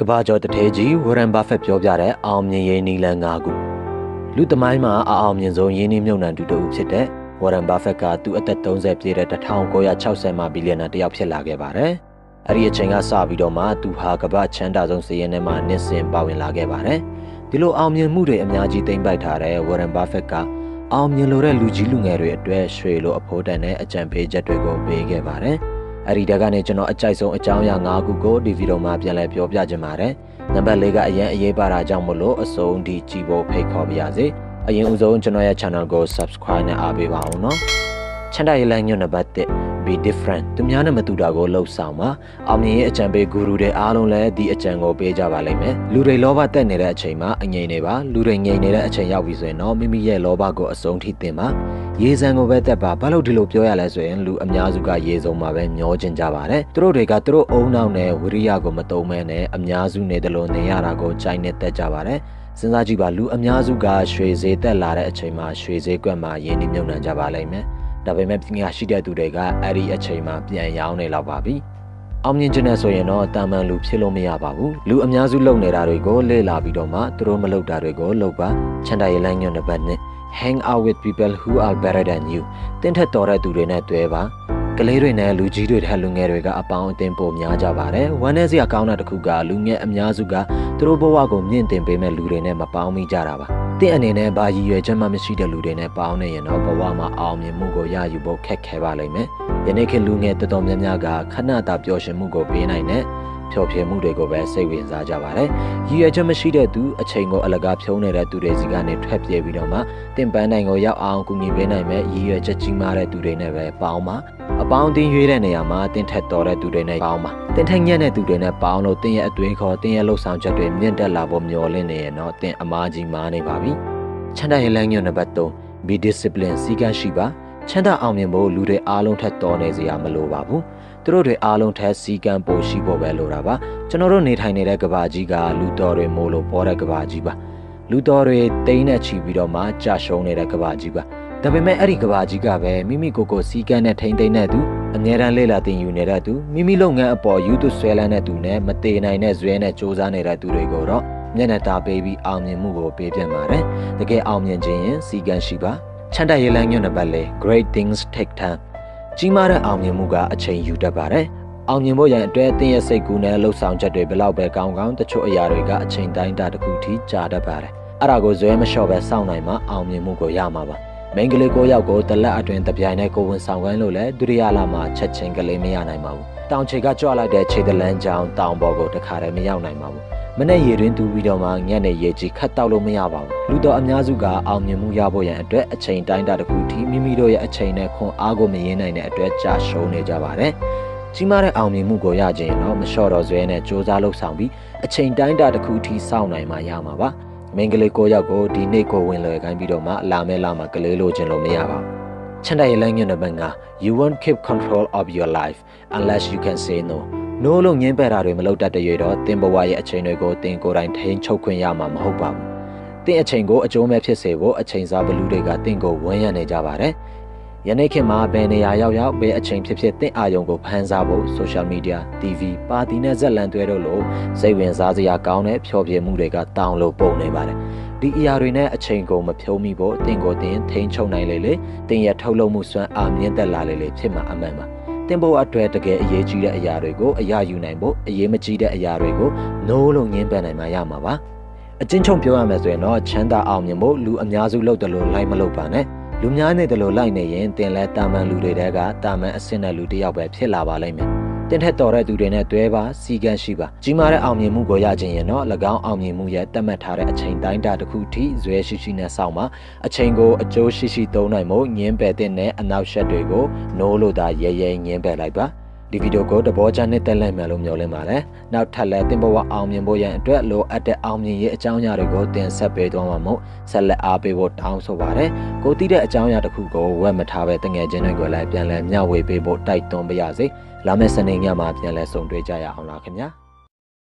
ဘာကျော်တထဲကြီးဝရန်ဘာဖက်ပြောပြတဲ့အောင်မြင်ရေးနီလန်၅ခုလူသမိုင်းမှာအောင်မြင်ဆုံးရင်းနှီးမြှုပ်နှံသူတို့ဖြစ်တဲ့ဝရန်ဘာဖက်ကသူ့အသက်30ပြည့်တဲ့1960မှာဘီလီယံနာတယောက်ဖြစ်လာခဲ့ပါတယ်။အဲ့ဒီအချိန်ကစပြီးတော့မှသူဟာကမ္ဘာချမ်းသာဆုံးစည်ရင်းထဲမှာနှစ်စဉ်ပါဝင်လာခဲ့ပါတယ်။ဒီလိုအောင်မြင်မှုတွေအများကြီးသိမ်းပိုက်ထားတဲ့ဝရန်ဘာဖက်ကအောင်မြင်လို့တဲ့လူကြီးလူငယ်တွေအတွက်ရွှေလိုအဖိုးတန်တဲ့အကြံပေးချက်တွေကိုပေးခဲ့ပါတယ်။အဲ့ဒီတကနေကျွန်တော်အကြိုက်ဆုံးအကြောင်းအရာ၅ခုကိုဒီဗီဒီယိုမှာပြန်လည်ပြောပြချင်ပါတယ်။နံပါတ်၄ကအရင်အရေးပါတာကြောင့်မလို့အစုံဒီကြည့်ဖို့ဖိတ်ခေါ်ပါရစေ။အရင်ဦးဆုံးကျွန်တော်ရဲ့ channel ကို subscribe နဲ့အားပေးပါအောင်နော်။ချမ်းသာရေးလမ်းညွှန်နံပါတ်၁ be different သူများနဲ့မတူတာကိုလှုပ်ဆောင်ပါအောင်မြင်ရေးအကြံပေးဂူရူတွေအားလုံးလည်းဒီအကြံကိုပေးကြပါလိမ့်မယ်လူတွေလောဘတက်နေတဲ့အချိန်မှာအငြိမ်နေပါလူတွေငြိမ်နေတဲ့အချိန်ရောက်ပြီဆိုရင်တော့မိမိရဲ့လောဘကိုအဆုံးထိတင်ပါရေစံကိုပဲတက်ပါဘာလို့ဒီလိုပြောရလဲဆိုရင်လူအများစုကရေစုံမှာပဲမျောကျင်ကြပါတယ်သူတို့တွေကသူတို့အုံနောက်နဲ့ဝိရိယကိုမတုံးမဲနဲ့အများစုနေတယ်လို့နေရတာကိုကြိုက်နေတက်ကြပါတယ်စဉ်းစားကြည့်ပါလူအများစုကရွှေဈေးတက်လာတဲ့အချိန်မှာရွှေဈေးကွက်မှာရင်းနှီးမြှုပ်နှံကြပါလိမ့်မယ်ဒါပေမဲ့ပညာရှိတဲ့သူတွေကအဲ့ဒီအချိန်မှာပြန်ရောင်းနေလောက်ပါပြီအောင်မြင်ခြင်းနဲ့ဆိုရင်တော့တာမန်လူဖြစ်လို့မရပါဘူးလူအများစုလုပ်နေတာတွေကိုလေ့လာပြီးတော့မှသူတို့မလုပ်တာတွေကိုလုပ်ပါချမ်းသာရေးလမ်းညွှန်နံပါတ်1 hang out with people who are better than you တင်းထက်တော်တဲ့သူတွေနဲ့တွေ့ပါကလေးတွေနဲ့လူကြီးတွေထက်လူငယ်တွေကအပေါင်းအသင်းပိုများကြပါတယ်ဝမ်းနည်းစရာကောင်းတဲ့တစ်ခုကလူငယ်အများစုကသူတို့ဘဝကိုမြင့်တင်ပေးမဲ့လူတွေနဲ့မပေါင်းမိကြတာပါတဲ့အနေနဲ့ဘာရည်ရွယ်ချက်မှမရှိတဲ့လူတွေနဲ့ပေါင်းနေရင်တော့ဘဝမှာအောင်မြင်မှုကိုရယူဖို့ခက်ခဲပါလိမ့်မယ်ယနေ့ခေတ်လူငယ်တော်တော်များများကခဏတာပျော်ရွှင်မှုကိုပေးနိုင်တဲ့ဖြောဖြေမှုတွေကိုပဲစိတ်ဝင်စားကြပါတယ်ရည်ရွယ်ချက်မရှိတဲ့သူအချိန်ကိုအလကားဖြုံးနေတဲ့သူတွေစီကနေထွက်ပြေးပြီးတော့မှတင်ပန်းနိုင်ကိုရောက်အောင်ကူညီပေးနိုင်မဲ့ရည်ရွယ်ချက်ကြီးမားတဲ့သူတွေနဲ့ပဲပေါင်းပါအပေါင်းအသင်းရွေးတဲ့နေရာမှာတင်ထက်တော်တဲ့သူတွေနဲ့ပေါင်းပါတင်ထက်ညံ့တဲ့သူတွေနဲ့ပေါင်းလို့တင်ရဲ့အသွေးခေါ်တင်ရဲ့လှုပ်ဆောင်ချက်တွေမြင့်တက်လာဖို့မျှော်လင့်နေရင်တော့တင်အမားကြီးမားနေပါပြီချမ်းသာရေးလမ်းညွှန်နံပါတ်3 be discipline စီကံရှိပါချမ်းသာအောင်မြင်ဖို့လူတွေအားလုံးထက်တော်နေစရာမလိုပါဘူးသူတို့တွေအားလုံးထက်စီကံပိုရှိဖို့ပဲလိုတာပါကျွန်တော်တို့နေထိုင်နေတဲ့ကဘာကြီးကလူတော်တွေမို့လို့ပေါ်တဲ့ကဘာကြီးပါလူတော်တွေတိန်းနဲ့ချီပြီးတော့မှကြာရှုံးနေတဲ့ကဘာကြီးပါဒါပေမဲ့အဲ့ဒီကဘာကြီးကပဲမိမိကိုယ်ကိုစီကံနဲ့ထိမ့်သိမ့်တဲ့သူအငြင်းတန်းလေးလာတင်ယူနေတဲ့သူမိမိလုပ်ငန်းအပေါ်ယူသွဆွဲလန်းတဲ့သူနဲ့မတည်နိုင်တဲ့ဇွဲနဲ့စ조사နေတဲ့သူတွေကိုတော့မျက်နှာတာပေးပြီးအောင်မြင်မှုကိုပေးပြပါတယ်တကယ်အောင်မြင်ခြင်းရင်စီကံရှိပါချမ်းသာရေးလမ်းညွှန်နံပါတ်4 great things take timeကြီးမားတဲ့အောင်မြင်မှုကအချိန်ယူတတ်ပါတယ်အောင်မြင်ဖို့ရန်အတွက်တင်းရဲ့စိတ်ကူးနဲ့လှုပ်ဆောင်ချက်တွေဘလောက်ပဲကောင်းကောင်းတချို့အရာတွေကအချိန်တိုင်းတာတစ်ခုထိကြာတတ်ပါတယ်အဲ့ဒါကိုဇွဲမလျှော့ပဲစောင့်နိုင်မှအောင်မြင်မှုကိုရမှာပါမိန်းကလေး9ယောက်ကိုတလက်အတွင်တပြိုင်နဲ့ကိုဝင်ဆောင်ခိုင်းလို့လဲဒုတိယလမှာချက်ချင်းကလေးမရနိုင်ပါဘူးတောင်ခြေကကြွလိုက်တဲ့ခြေတလန်းချောင်းတောင်ပေါ်ကိုတခါတည်းမရောက်နိုင်ပါဘူးမနေ့ရေတွင်တူပြီးတော့မှညနေရေကြီးခတ်တောက်လို့မရပါဘူးလူတော်အများစုကအောင်မြင်မှုရဖို့ရန်အတွက်အချိန်တိုင်းတာတစ်ခုထိမိမိတို့ရဲ့အချိန်နဲ့ခွန်အားကိုမရင်းနိုင်တဲ့အတွက်ကြာရှုံးနေကြပါတယ်ကြီးမားတဲ့အောင်မြင်မှုကိုရခြင်းရင်တော့မလျှော့တော့ဇွဲနဲ့စ조사လှုပ်ဆောင်ပြီးအချိန်တိုင်းတာတစ်ခုထိစောင့်နိုင်မှရမှာပါမိန်းကလေး9ယောက်ကိုဒီနေ့ကိုဝင်လွယ်ခိုင်းပြီးတော့မှလာမဲလာမှကလေးလိုချင်လို့မရပါဘူးချမ်းသာရေးလမ်းညွှန်နံပါတ်5 you won't keep control of your life unless you can say no no လို့ငင်းပယ်တာတွေမလုပ်တတ်တဲ့ရွေတော့တင်ဘဝရဲ့အချိန်တွေကိုတင်ကိုယ်တိုင်ထိန်းချုပ်ခွင့်ရမှာမဟုတ်ပါဘူးတင်အချိန်ကိုအကျိုးမဲ့ဖြစ်စေဖို့အချိန်စားဘလူးတွေကတင်ကိုဝန်းရံနေကြပါတယ်ယနေ့ခေတ်မှာဘယ်နေရာရောက်ဘယ်အချိန်ဖြစ်ဖြစ်တင်အာယုံကိုဖန်ဆားဖို့ social media TV ပါတီနဲ့ဇက်လန်တွဲတို့လိုစိတ်ဝင်စားစရာကောင်းတဲ့ဖျော်ဖြေမှုတွေကတောင်းလို့ပုံနေပါတယ်ဒီအရာတွေနဲ့အချိန်ကိုမဖြုံးမိဖို့တင်ကိုတင်ထိန်းချုပ်နိုင်လေတင်ရထုတ်လုပ်မှုစွမ်းအားမြင့်တက်လာလေဖြစ်မှာအမှန်ပါတင်ဖို့အတွက်တကယ်အရေးကြီးတဲ့အရာတွေကိုအရာယူနိုင်ဖို့အရေးမကြီးတဲ့အရာတွေကိုနိုးလို့ငင်းပယ်နိုင်မှရမှာပါအချင်းချုပ်ပြောရမယ်ဆိုရင်တော့ချမ်းသာအောင်မြင်ဖို့လူအများစုလုပ်တယ်လို့လိုက်မလုပ်ပါနဲ့လူများနေတယ်လို့လိုက်နေရင်တင်လဲတာမန်လူတွေတဲကတာမန်အဆင့်တဲ့လူတစ်ယောက်ပဲဖြစ်လာပါလိမ့်မယ်တင်ထက်တော်တဲ့သူတွေနဲ့တွဲပါစီကံရှိပါကြီးမားတဲ့အောင်မြင်မှုကိုရခြင်းရင်တော့၎င်းအောင်မြင်မှုရဲ့တတ်မှတ်ထားတဲ့အချိန်တိုင်းတာတစ်ခုထိဇွဲရှိရှိနဲ့စောင့်ပါအချိန်ကိုအကျိုးရှိရှိသုံးနိုင်ဖို့ညင်းပယ်တဲ့အနောက်ရှက်တွေကိုနိုးလို့သာရဲရဲညင်းပယ်လိုက်ပါဒီဗီဒီယိုကိုတဘောချနဲ့တက်လိုက်မှလို့မျှော်လင့်ပါတယ်နောက်ထပ်လည်းတင်ဘဝအောင်မြင်ဖို့ရန်အတွက်လိုအပ်တဲ့အောင်မြင်ရေးအကြောင်းအရာတွေကိုတင်ဆက်ပေးသွားမှာမို့ဆက်လက်အားပေးဖို့တောင်းဆိုပါတယ်ကိုသိတဲ့အကြောင်းအရာတစ်ခုကိုဝက်မထားပဲတငယ်ချင်းတွေကိုလည်းပြန်လည်မျှဝေပေးဖို့တိုက်တွန်းပါရစေလာမယ့်စနေညမှာပြန်လည်ဆုံတွေ့ကြရအောင်လားခင်ဗျာ